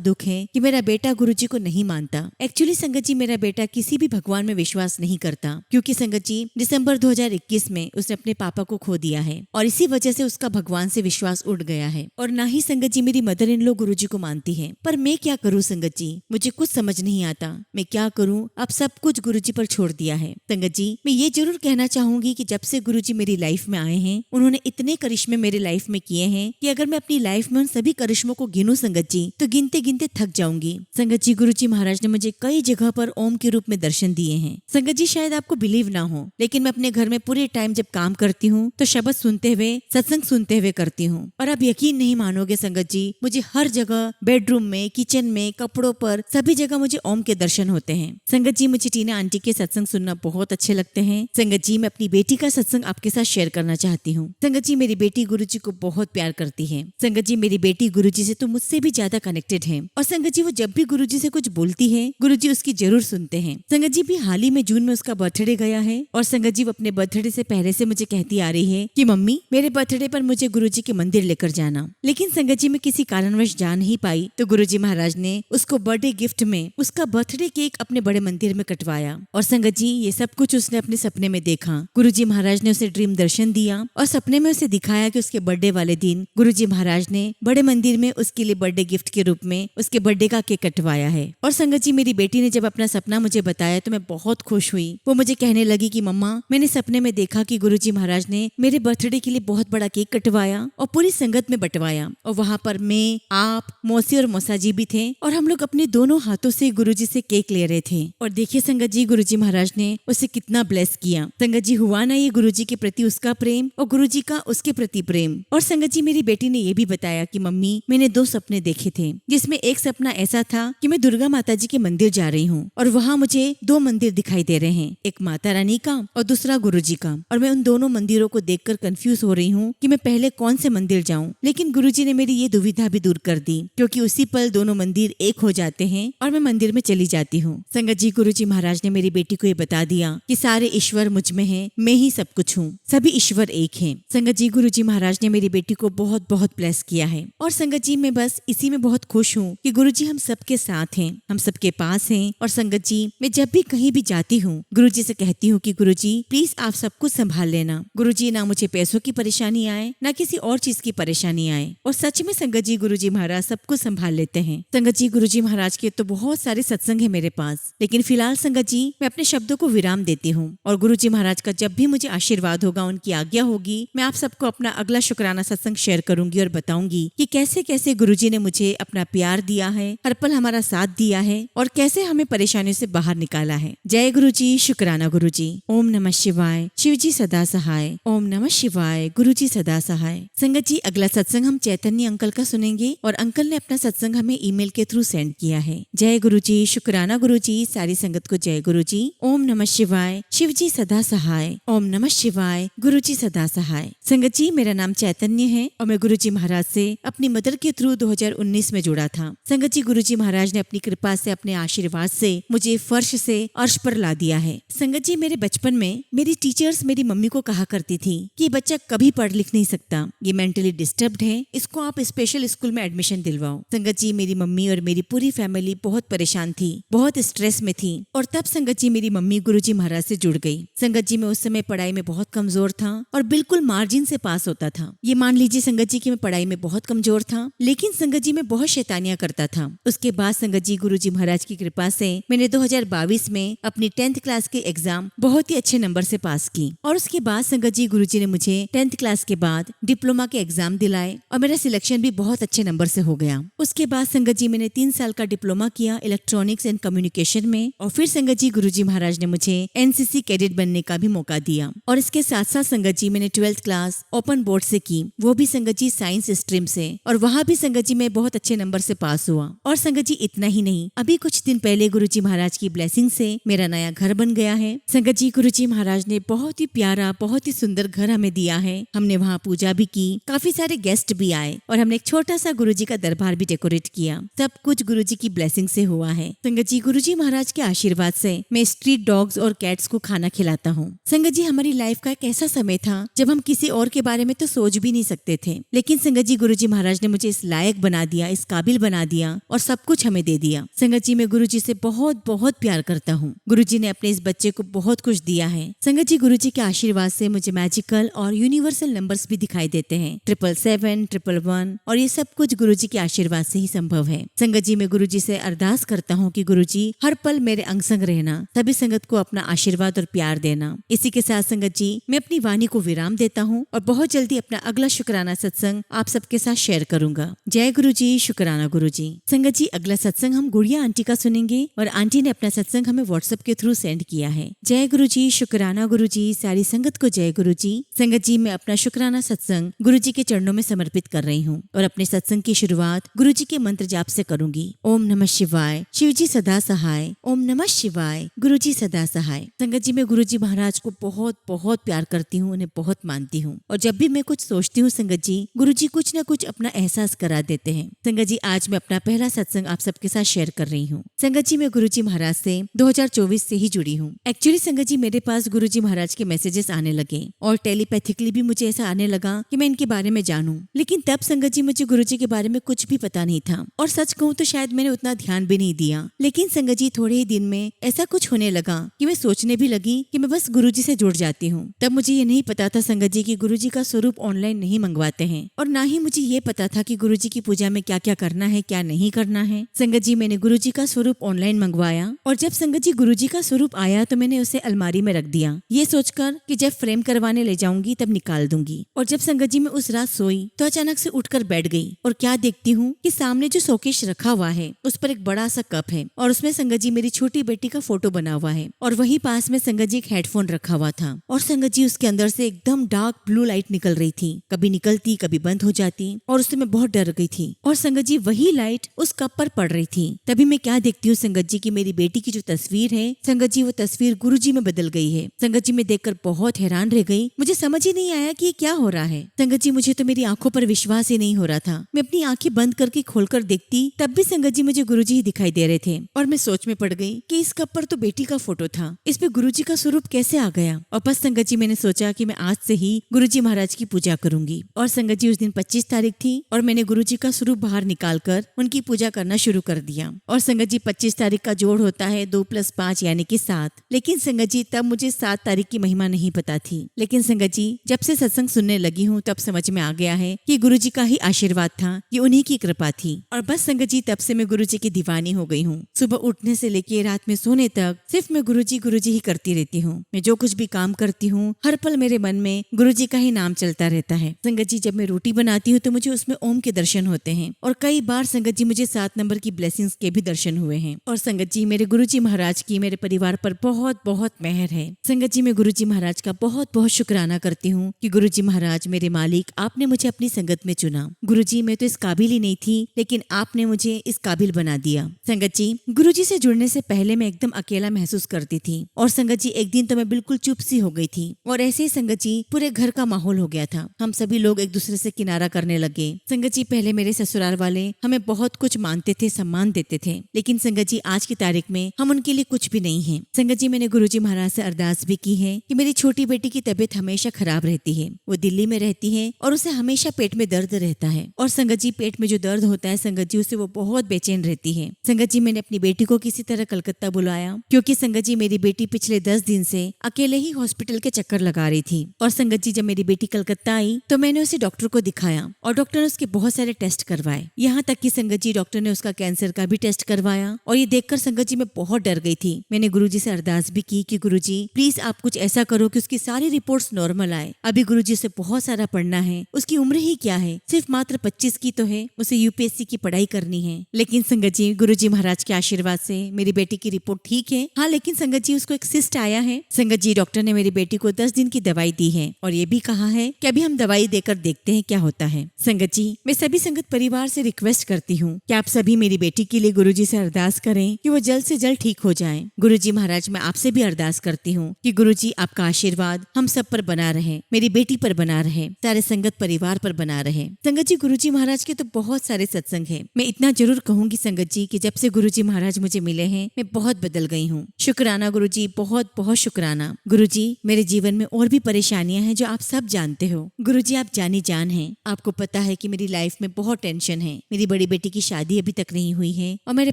दुख है कि मेरा बेटा गुरुजी को नहीं मानता। एक्चुअली संगत जी मेरा बेटा किसी भी भगवान में विश्वास नहीं करता, क्योंकि संगत जी दिसंबर 2021 में उसने अपने पापा को खो दिया है और इसी वजह से उसका भगवान से विश्वास उठ गया है। और ना ही संगत जी मेरी मदर इन लॉ गुरुजी को मानती है। पर मैं क्या करूँ संगत जी, मुझे कुछ समझ नहीं आता मैं क्या करूँ। अब सब कुछ गुरुजी पर छोड़ दिया है। संगत जी मैं ये जरूर कहना चाहूंगी कि जब से गुरुजी मेरी लाइफ में आए हैं उन्होंने इतने करिश्मे मेरी लाइफ में किए हैं कि अगर मैं अपनी लाइफ में उन सभी करिश्मों को गिनूं संगत जी तो गिनते गिनते थक जाऊंगी। संगत जी गुरुजी महाराज ने मुझे कई जगह पर ओम के रूप में दर्शन दिए हैं। संगत जी शायद आपको बिलीव ना हो, लेकिन मैं अपने घर में पूरे टाइम जब काम करती हूँ तो शब्द सुनते हुए सत्संग सुनते हुए करती हूँ। और आप यकीन नहीं मानोगे संगत जी, मुझे हर जगह बेडरूम में, किचन में, कपड़ों पर, सभी जगह मुझे ओम के दर्शन होते हैं। संगत जी मुझे टीना आंटी के सत्संग सुनना बहुत अच्छे लगते हैं। संगत जी मैं अपनी बेटी का सत्संग आपके साथ शेयर करना चाहती हूँ। संगत जी मेरी बेटी गुरुजी को बहुत प्यार करती है। संगत जी मेरी बेटी गुरुजी से तो मुझसे भी ज्यादा कनेक्टेड है। और संगत जी वो जब भी गुरुजी से कुछ बोलती है गुरुजी उसकी जरूर सुनते हैं। संगत जी भी हाल ही में जून में उसका बर्थडे गया है और संगत जी वो अपने बर्थडे से पहले से मुझे कहती आ रही है कि मम्मी मेरे बर्थडे पर मुझे गुरुजी के मंदिर लेकर जाना। लेकिन संगत जी मैं किसी कारणवश जा नहीं पाई तो गुरुजी महाराज ने उसको बर्थडे गिफ्ट में उसका बर्थडे केक अपने बड़े मंदिर में कटवाया। और संगत जी ये सब कुछ उसने अपने सपने में देखा। गुरुजी महाराज ने उसे ड्रीम दर्शन दिया और सपने में उसे दिखाया कि उसके बर्थडे वाले दिन गुरुजी महाराज ने बड़े मंदिर में उसके लिए बर्थडे गिफ्ट के रूप में उसके बर्थडे का केक कटवाया है। और संगत जी मेरी बेटी ने जब अपना सपना मुझे बताया तो मैं बहुत खुश हुई। वो मुझे कहने लगी कि मम्मा मैंने सपने में देखा कि गुरुजी महाराज ने मेरे बर्थडे के लिए बहुत बड़ा केक कटवाया और पूरी संगत में बंटवाया। और वहाँ पर मैं, आप, मौसी और मौसा जी भी थे और हम लोग अपने दोनों हाथों से गुरुजी से केक ले रहे थे। और देखिए संगत जी गुरुजी महाराज ने उसे कितना ब्लेस किया। संगत जी हुआ ना ये गुरुजी के प्रति उसका प्रेम और गुरुजी का उसके प्रति प्रेम। और संगत जी मेरी बेटी ने ये भी बताया कि मम्मी मैंने 2 सपने देखे थे, जिसमें एक सपना ऐसा था कि मैं दुर्गा माता जी के मंदिर जा रही हूँ और वहाँ मुझे 2 मंदिर दिखाई दे रहे हैं, एक माता रानी का और दूसरा गुरुजी का। और मैं उन दोनों मंदिरों को देखकर कंफ्यूज हो रही हूँ कि मैं पहले कौन से मंदिर जाऊँ। लेकिन गुरुजी ने मेरी ये दुविधा भी दूर कर दी, क्योंकि उसी पल दोनों मंदिर एक हो जाते हैं और मैं मंदिर में चली जाती हूँ। संगत जी गुरुजी महाराज ने मेरी बेटी को ये बता दिया कि सारे ईश्वर मुझ में है, मैं ही सब कुछ हूँ, सभी ईश्वर एक हैं। संगत जी गुरुजी महाराज ने मेरी बेटी को बहुत बहुत ब्लेस किया है। और संगत जी मैं बस इसी में बहुत खुश हूँ कि गुरुजी हम सबके साथ हैं, हम सबके पास हैं। और संगत जी मैं जब भी कहीं भी जाती हूँ गुरुजी से कहती हूँ कि गुरुजी प्लीज आप सब कुछ संभाल लेना। गुरुजी ना मुझे पैसों की परेशानी आए ना किसी और चीज की परेशानी आए। और सच में संगत जी गुरुजी महाराज सब कुछ संभाल लेते हैं। संगत जी गुरुजी महाराज के तो बहुत सारे सत्संग है मेरे पास, लेकिन फिलहाल संगत जी मैं अपने शब्दों को विराम देती हूँ। और गुरुजी महाराज का जब भी मुझे आशीर्वाद होगा, उनकी आज्ञा होगी, मैं आप सबको अपना अगला शुक्राना सत्संग शेयर करूंगी और बताऊंगी कि कैसे कैसे गुरुजी ने मुझे अपना प्यार दिया है, हर पल हमारा साथ दिया है और कैसे हमें परेशानियों से बाहर निकाला है। जय गुरुजी, शुक्राना गुरुजी। ओम नमः शिवाय, शिवजी सदा सहाय। ओम नमः शिवाय, गुरुजी सदा सहाय। संगत जी अगला सत्संग हम चैतन्य अंकल का सुनेंगे और अंकल ने अपना सत्संग हमें ईमेल के थ्रू सेंड किया है। जय गुरुजी, शुक्राना गुरुजी। सारी संगत को जय गुरुजी। ओम नमः शिवाय, शिवजी सदा सहाय। ओम नमः शिवाय, गुरुजी सदा सहाय। संगत जी मेरा नाम चैतन्य है और मैं गुरुजी महाराज से अपनी मदर के थ्रू 2019 में जुड़ा था। संगत जी गुरुजी महाराज ने अपनी कृपा से, अपने आशीर्वाद से मुझे फर्श से अर्श पर ला दिया है। संगत जी मेरे बचपन में मेरी टीचर्स मेरी मम्मी को कहा करती थी कि बच्चा कभी पढ़ लिख नहीं सकता, ये मेंटली डिस्टर्ब्ड है, इसको आप स्पेशल स्कूल में एडमिशन दिलवाओ। संगत जी मेरी मम्मी और मेरी पूरी फैमिली बहुत परेशान थी, बहुत स्ट्रेस में थी। और तब संगत जी मेरी मम्मी गुरुजी महाराज से जुड़ गई। संगत जी मैं उस समय पढ़ाई में बहुत कमजोर था और बिल्कुल मार्जिन से पास होता था। ये मान लीजिए संगत जी की मैं पढ़ाई में बहुत कमजोर था, लेकिन संगत जी में बहुत शैतानियां करता था। उसके बाद संगत जी गुरुजी महाराज की कृपा से मैंने 2022 में अपनी 10th क्लास के एग्जाम बहुत ही अच्छे नंबर से पास की। और उसके बाद संगत जी गुरुजी ने मुझे 10th क्लास के बाद डिप्लोमा के एग्जाम दिलाए और मेरा सिलेक्शन भी बहुत अच्छे नंबर से हो गया। उसके बाद संगत जी मैंने 3 साल का डिप्लोमा किया इलेक्ट्रॉनिक्स एंड कम्युनिकेशन में। और फिर संगत जी गुरुजी महाराज ने मुझे NCC कैडेट बनने का भी मौका दिया। और इसके साथ साथ संगत जी मैंने 12th क्लास ओपन बोर्ड से की, वो भी संगत जी साइंस स्ट्रीम से। और वहाँ भी संगत संगत जी मैं बहुत अच्छे नंबर से पास हुआ। और संगत जी इतना ही नहीं, अभी कुछ दिन पहले गुरुजी महाराज की ब्लेसिंग से मेरा नया घर बन गया है। संगत जी गुरुजी महाराज ने बहुत ही प्यारा, बहुत ही सुंदर घर हमें दिया है। हमने वहाँ पूजा भी की, काफी सारे गेस्ट भी आए और हमने एक छोटा सा गुरुजी का दरबार भी डेकोरेट किया। सब कुछ गुरुजी की ब्लेसिंग से हुआ है। संगत जी गुरुजी महाराज के आशीर्वाद से मैं स्ट्रीट डॉग्स और कैट्स को खाना खिलाता हूँ। संगत जी हमारी लाइफ का एक ऐसा समय था जब हम किसी और के बारे में तो सोच भी नहीं सकते थे, लेकिन संगत जी गुरुजी महाराज ने मुझे इस लायक बना दिया, इस काबिल बना दिया और सब कुछ हमें दे दिया। संगत जी मैं गुरुजी से बहुत बहुत प्यार करता हूँ। गुरुजी ने अपने इस बच्चे को बहुत कुछ दिया है। संगत जी गुरुजी के आशीर्वाद से मुझे मैजिकल और यूनिवर्सल नंबर्स भी दिखाई देते हैं, 777, 111 और ये सब कुछ गुरुजी के आशीर्वाद से ही संभव है। संगत जी मैं गुरुजी से अरदास करता हूँ कि गुरुजी हर पल मेरे अंग संग रहना, सभी संगत को अपना आशीर्वाद और प्यार देना। इसी के साथ संगत जी मैं अपनी वाणी को विराम देता हूँ और बहुत जल्दी अपना अगला शुक्राना सत्संग आप सबके साथ शेयर करूंगा। जय गुरुजी, शुक्राना गुरुजी। संगत जी अगला सत्संग हम गुड़िया आंटी का सुनेंगे और आंटी ने अपना सत्संग हमें व्हाट्सएप के थ्रू सेंड किया है। जय गुरुजी, शुक्राना गुरुजी, सारी संगत को जय गुरुजी। संगत जी मैं अपना शुक्राना सत्संग गुरुजी के चरणों में समर्पित कर रही हूँ और अपने सत्संग की शुरुआत गुरुजी के मंत्र जाप से करूंगी। ओम नमः शिवाय, शिवजी सदा सहाय। ओम नमः शिवाय, गुरुजी सदा सहाय। संगत जी मैं गुरुजी महाराज को बहुत बहुत प्यार करती हूँ, उन्हें बहुत मानती हूँ और जब भी मैं कुछ सोचती हूँ संगत जी गुरुजी कुछ न कुछ अपना एहसास करा देते हैं। संगत जी आज मैं अपना पहला सत्संग आप सबके साथ शेयर कर रही हूँ। संगत जी मैं गुरुजी महाराज से 2024 से ही जुड़ी हूँ। एक्चुअली संगत जी मेरे पास गुरुजी महाराज के मैसेजेस आने लगे और टेलीपैथिकली भी मुझे ऐसा आने लगा कि मैं इनके बारे में जानूं, लेकिन तब संगत जी मुझे गुरुजी के बारे में कुछ भी पता नहीं था और सच कहूँ तो शायद मैंने उतना ध्यान भी नहीं दिया। लेकिन संगत जी थोड़े ही दिन में ऐसा कुछ होने लगा कि मैं सोचने भी लगी कि मैं बस गुरुजी से जुड़ जाती हूँ। तब मुझे ये नहीं पता था संगत जी की गुरुजी का स्वरूप ऑनलाइन नहीं मंगवाते हैं और ना ही मुझे ये पता था कि गुरुजी की पूजा में क्या क्या करना है, क्या नहीं करना है। संगत जी मैंने गुरुजी का स्वरूप ऑनलाइन मंगवाया और जब संगत जी गुरुजी का स्वरूप आया तो मैंने उसे अलमारी में रख दिया, ये सोचकर कि जब फ्रेम करवाने ले जाऊंगी तब निकाल दूंगी। और जब संगत जी मैं उस रात सोई तो अचानक से उठकर बैठ गई और क्या देखती हूँ कि सामने जो शोकेश रखा हुआ है उस पर एक बड़ा सा कप है और उसमें संगत जी मेरी छोटी बेटी का फोटो बना हुआ है और वही पास में संगत जी एक हेडफोन रखा हुआ था और संगत जी उसके अंदर से एकदम डार्क ब्लू लाइट निकल रही थी, कभी निकलती कभी बंद हो जाती और उससे मैं बहुत डर गई थी और संगत जी वही लाइट उस कप पर पड़ रही थी। तभी मैं क्या देखती हूँ संगत जी की मेरी बेटी की जो तस्वीर है संगत जी वो तस्वीर गुरुजी में बदल गई है। संगत जी मैं देखकर बहुत हैरान रह गई, मुझे समझ ही नहीं आया कि ये क्या हो रहा है। संगत जी मुझे तो मेरी आंखों पर विश्वास ही नहीं हो रहा था। मैं अपनी आंखें बंद करके खोलकर देखती तब भी संगत जी मुझे गुरुजी ही दिखाई दे रहे थे और मैं सोच में पड़ गई कि इस कप पर तो बेटी का फोटो था, इस पे गुरुजी का स्वरूप कैसे आ गया। और बस संगत जी मैंने सोचा कि मैं आज से ही गुरुजी महाराज की पूजा करूंगी और संगत जी उस दिन 25 तारीख थी और मैंने गुरुजी का स्वरूप बाहर निकालकर उनकी पूजा करना शुरू कर दिया। और संगत जी 25 तारीख का जोड़ होता है 2 + 5 यानी कि 7। लेकिन संगत जी तब मुझे 7 तारीख की महिमा नहीं पता थी। लेकिन संगत जी जब से सत्संग सुनने लगी हूँ तब समझ में आ गया है कि गुरुजी का ही आशीर्वाद था, ये उन्हीं की कृपा थी। और बस संगत जी तब से मैं गुरुजी की दीवानी हो गई हूँ। सुबह उठने से लेके रात में सोने तक सिर्फ मैं गुरुजी ही करती रहती हूँ। मैं जो कुछ भी काम करती हूँ हर पल मेरे मन में गुरुजी का ही नाम चलता रहता है। संगत जी जब मैं रोटी बनाती हूँ तो मुझे उसमें ओम के दर्शन होते हैं और कई बार संगत जी मुझे 7 नंबर की ब्लेसिंग्स के भी दर्शन हुए हैं। और संगत जी मेरे गुरुजी महाराज की मेरे परिवार पर बहुत बहुत मेहर है। संगत जी मैं गुरुजी महाराज का बहुत बहुत शुक्राना करती हूँ कि गुरुजी महाराज मेरे मालिक, आपने मुझे अपनी संगत में चुना। गुरुजी मैं तो इस काबिल ही नहीं थी लेकिन आपने मुझे इस काबिल बना दिया। संगत जी गुरुजी से जुड़ने से पहले मैं एकदम अकेला महसूस करती थी और संगत जी एक दिन तो मैं बिल्कुल चुप सी हो गई थी और ऐसे ही संगत जी पूरे घर का माहौल हो गया था। हम सभी लोग एक दूसरे से किनारा करने लगे। संगत जी पहले मेरे ससुराल वाले हमें बहुत कुछ मानते थे, सम्मान देते थे, लेकिन संगत जी आज की तारीख में हम उनके लिए कुछ भी नहीं है। संगत जी मैंने गुरुजी महाराज से अरदास भी की है कि मेरी छोटी बेटी की तबीयत हमेशा खराब रहती है, वो दिल्ली में रहती है और उसे हमेशा पेट में दर्द रहता है और संगत जी पेट में जो दर्द होता है संगत जी उससे वो बहुत बेचैन रहती है। संगत जी मैंने अपनी बेटी को किसी तरह कलकत्ता बुलाया क्योंकि संगत जी मेरी बेटी पिछले 10 दिन से अकेले ही हॉस्पिटल के चक्कर लगा रही थी। और संगत जी जब मेरी बेटी कलकत्ता आई तो मैंने उसे डॉक्टर को दिखाया और डॉक्टर ने उसके बहुत सारे टेस्ट करवाए, यहाँ तक कि संगत जी डॉक्टर ने उसका कैंसर का भी टेस्ट करवाया और ये देखकर संगत जी मैं बहुत डर गई थी। मैंने गुरुजी से अरदास भी की कि गुरुजी प्लीज आप कुछ ऐसा करो कि उसकी सारी रिपोर्ट्स नॉर्मल आए। अभी गुरुजी से बहुत सारा पढ़ना है, उसकी उम्र ही क्या है, सिर्फ मात्र 25 की तो है, उसे यूपीएससी की पढ़ाई करनी है। लेकिन संगत जी गुरुजी महाराज के आशीर्वाद से मेरी बेटी की रिपोर्ट ठीक है। हाँ लेकिन संगत जी उसको एक सिस्ट आया है। संगत जी डॉक्टर ने मेरी बेटी को 10 दिन की दवाई दी है और ये भी कहा है कि अभी हम दवाई देकर देखते हैं क्या होता है। संगत जी मैं सभी संगत परिवार से रिक्वेस्ट करती हूँ कि आप सभी मेरी बेटी के लिए गुरुजी से अरदास करें कि वो जल्द से जल्द ठीक हो जाए। गुरुजी महाराज, मैं आपसे भी अरदास करती हूँ कि गुरुजी आपका आशीर्वाद हम सब पर बना रहे, मेरी बेटी पर बना रहे, सारे संगत परिवार पर बना रहे। संगत जी, गुरुजी महाराज के तो बहुत सारे सत्संग हैं। मैं इतना जरूर कहूंगी संगत जी कि जब से गुरुजी महाराज मुझे मिले हैं मैं बहुत बदल गई हूँ। शुक्राना गुरुजी, बहुत बहुत शुक्राना। गुरुजी, मेरे जीवन में और भी परेशानियां हैं जो आप सब जानते हो। गुरुजी, आप जानी जान हैं। आपको पता है कि मेरी लाइफ में बहुत टेंशन है। मेरी बड़ी बेटी की शादी अभी तक नहीं हुई है और मेरे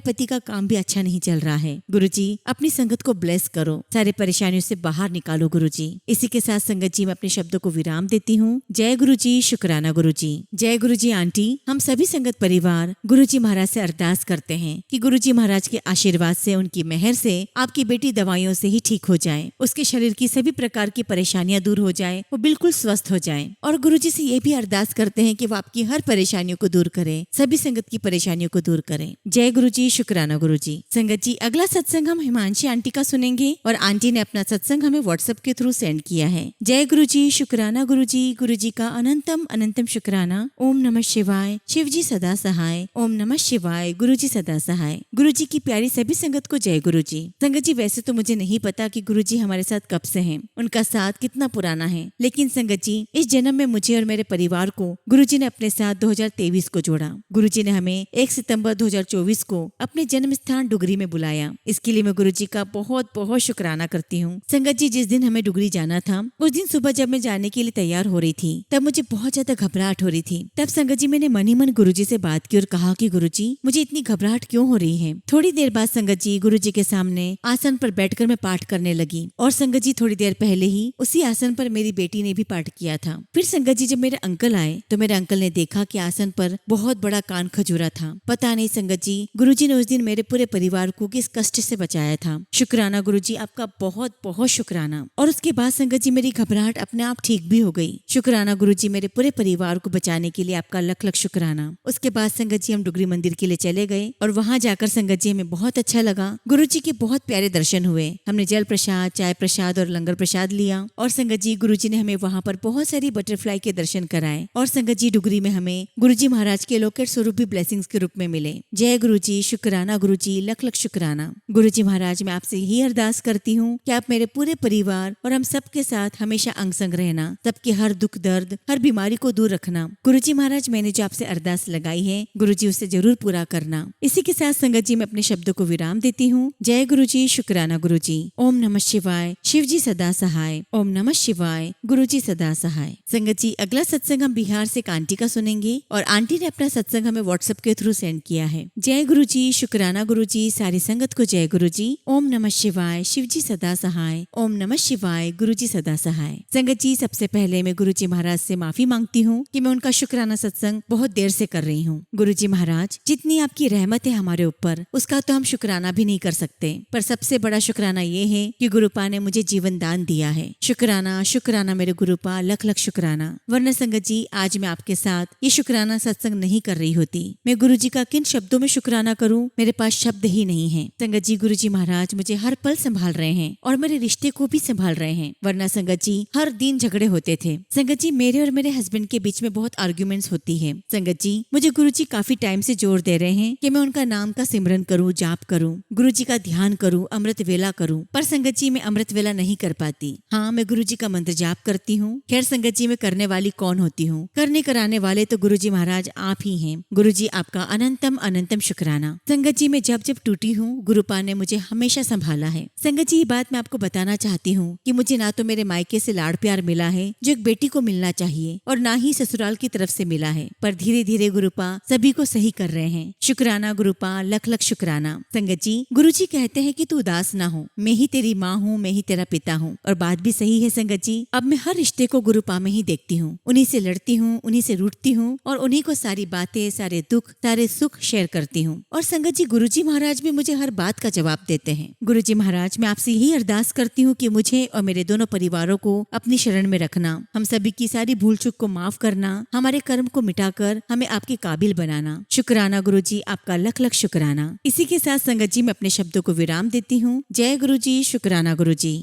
पति का काम भी अच्छा नहीं चल रहा है। गुरुजी, अपनी संगत को ब्लेस करो, सारे परेशानियों से बाहर निकालो गुरुजी। इसी के साथ संगत जी मैं अपने शब्दों को विराम देती हूँ। जय गुरुजी, शुक्राना गुरुजी। जय गुरुजी आंटी। हम सभी संगत परिवार गुरुजी महाराज से अरदास करते हैं कि गुरुजी महाराज के आशीर्वाद से, उनकी मेहर से आपकी बेटी दवाइयों से ही ठीक हो जाए, उसके शरीर की सभी प्रकार की परेशानियां दूर हो जाए, वो बिल्कुल स्वस्थ हो जाए। और गुरुजी से ये भी अरदास करते हैं कि वो आपकी हर परेशानियों को दूर करें, सभी संगत की परेशानियों को दूर करें। जय गुरुजी, शुक्राना गुरुजी। संगत जी, अगला सत्संग हम हिमांशी आंटी का सुनेंगे और आंटी ने अपना सत्संग हमें व्हाट्सएप के थ्रू सेंड किया है। जय गुरुजी, शुक्राना गुरुजी। गुरुजी का अनंतम अनंतम शुक्राना। ओम नमः शिवाय। शिव जी सदा सहाय। ओम नमः शिवाय। गुरुजी सदा सहाय। गुरुजी की प्यारी सभी संगत को जय गुरुजी। संगत जी, वैसे तो मुझे नहीं पता कि गुरुजी हमारे साथ कब से हैं, उनका साथ कितना पुराना है, लेकिन संगत जी इस जन्म में मुझे और मेरे परिवार को गुरुजी ने अपने साथ 2023 को जोड़ा। गुरुजी ने हमें 1 सितंबर 2024 को अपने जन्म स्थान डुगरी में बुलाया। इसके लिए मैं गुरुजी का बहुत बहुत शुक्राना करती हूँ। संगत जी, जिस दिन हमें डुगरी जाना था उस दिन सुबह जब मैं जाने के लिए तैयार हो रही थी तब मुझे बहुत ज्यादा घबराहट हो रही थी। तब संगत जी मैंने मन ही मन गुरुजी से बात की और कहा कि गुरुजी, मुझे इतनी घबराहट क्यों हो रही है। थोड़ी देर बाद संगत जी गुरुजी के सामने आसन पर बैठकर मैं पाठ करने लगी और संगत जी थोड़ी देर पहले ही उसी आसन पर मेरी बेटी ने भी पाठ किया था। फिर संगत जी जब मेरे अंकल आए तो मेरे अंकल ने देखा कि आसन पर बहुत बड़ा कान खजूरा था। पता नहीं संगत जी गुरुजी ने उस दिन मेरे पूरे परिवार को किस कष्ट से बचाया था। शुक्राना गुरुजी, आपका बहुत बहुत शुक्राना। और उसके बाद संगत जी मेरी घबराहट अपने आप ठीक भी हो गई। शुक्राना गुरुजी, मेरे पूरे परिवार को बचाने के लिए आपका लख लख शुक्राना। उसके बाद संगत जी हम डुगरी मंदिर के लिए चले गए और वहाँ जाकर संगत जी हमें बहुत अच्छा लगा। गुरुजी के बहुत प्यारे दर्शन हुए। हमने जल प्रसाद, चाय प्रसाद और लंगर प्रसाद लिया और संगत जी गुरुजी ने हमें वहाँ पर बहुत सारी बटरफ्लाई के दर्शन कराए और संगत जी डुगरी में हमें गुरुजी महाराज के लौकिक स्वरूप भी ब्लेसिंग्स के रूप में मिले। जय गुरुजी, शुक्राना गुरुजी, लख लख शुक्राना। गुरुजी महाराज, मैं आपसे यही अरदास करती हूँ कि आप मेरे पूरे परिवार और हम सबके साथ हमेशा अंग संग रहना, सबके हर दुख दर्द, हर बीमारी को दूर रखना। गुरुजी महाराज, मैंने जो आपसे अरदास लगाई है गुरुजी उसे जरूर पूरा करना। इसी के साथ संगत जी मैं अपने शब्दों को विराम देती हूँ। जय गुरुजी, शुक्राना गुरुजी। ओम नमः शिवाय। शिव जी सदा सहाय। ओम नमः शिवाय। गुरुजी सदा सहाय। संगत जी, अगला सत्संग हम बिहार से एक आंटी का सुनेंगे और आंटी ने अपना सत्संग हमें व्हाट्सएप के थ्रू सेंड किया है। जय गुरुजी, शुक्राना गुरुजी। सारी संगत को जय गुरुजी। ओम नमः शिवाय। शिव जी सदा सहाय। ओम नमः शिवाय। गुरुजी सदा सहाय। संगत जी, सबसे पहले मैं गुरुजी महाराज से माफी मांगती हूँ कि मैं उनका शुक्राना सत्संग बहुत देर से कर रही हूँ। गुरुजी महाराज, जितनी आपकी रहमत है हमारे ऊपर उसका तो हम शुक्राना भी नहीं कर सकते, पर सबसे बड़ा शुक्राना ये है कि गुरुपा ने मुझे जीवन दान दिया है। शुक्राना शुक्राना मेरे गुरुपा, लख लख शुक्राना। वरना संगत जी आज मैं आपके साथ ये शुक्राना सत्संग नहीं कर रही होती। मैं गुरुजी का किन शब्दों में शुक्राना करूं, मेरे पास शब्द ही नहीं है। संगत जी, गुरुजी महाराज मुझे हर पल संभाल रहे हैं और मेरे रिश्ते को भी संभाल रहे हैं। वरना संगत जी हर दिन झगड़े होते थे। संगत जी, मेरे और मेरे हस्बैंड के बीच में बहुत आर्ग्यूमेंट्स होती है। संगत जी, मुझे गुरुजी काफी टाइम से जोर दे रहे हैं कि मैं उनका नाम का सिमरन करूं, जाप करूं, गुरुजी का ध्यान करूं, अमृत वेला करूं, पर संगत जी मैं अमृत वेला नहीं कर पाती। हाँ, मैं गुरुजी का मंत्र जाप करती हूँ। खैर संगत जी, मैं करने वाली कौन होती हूँ, करने कराने वाले तो गुरुजी महाराज आप ही हैं। गुरुजी आपका अनंतम अनंतम शुक्राना। संगत जी, मैं जब जब टूटी हूँ गुरुपा ने मुझे हमेशा संभाला है। संगत जी, ये बात मैं आपको बताना चाहती हूँ कि मुझे ना तो मेरे मायके से लाड़ प्यार मिला है जो एक बेटी को मिलना चाहिए और ना ही ससुराल की तरफ से मिला है, पर धीरे धीरे गुरुपा सभी को सही कर रहे हैं। शुक्राना गुरुपा, लख लख शुक्राना। संगत जी, गुरुजी कहते हैं कि तू उदास ना हो, मैं ही तेरी माँ हूँ, मैं ही तेरा पिता हूँ। और बात भी सही है संगत जी। अब मैं हर रिश्ते को गुरुपा में ही देखती हूँ, उन्हीं से लड़ती हूँ, उन्हीं से रूठती हूँ और उन्हीं को सारी बातें, सारे दुख, सारे सुख शेयर करती हूँ। और संगत जी, गुरुजी महाराज भी मुझे हर बात का जवाब देते हैं। गुरुजी महाराज, मैं आपसे यही अरदास करती हूँ कि मुझे और मेरे दोनों परिवारों को अपनी शरण में रखना, हम सभी की सारी भूल चूक को माफ करना, हमारे कर्म को मिटाकर हमें आपके काबिल बनाना। शुक्राना गुरुजी, आपका लख लख शुक्राना। इसी के साथ संगत जी मैं अपने शब्दों को विराम देती हूँ। जय गुरुजी, शुक्राना गुरुजी।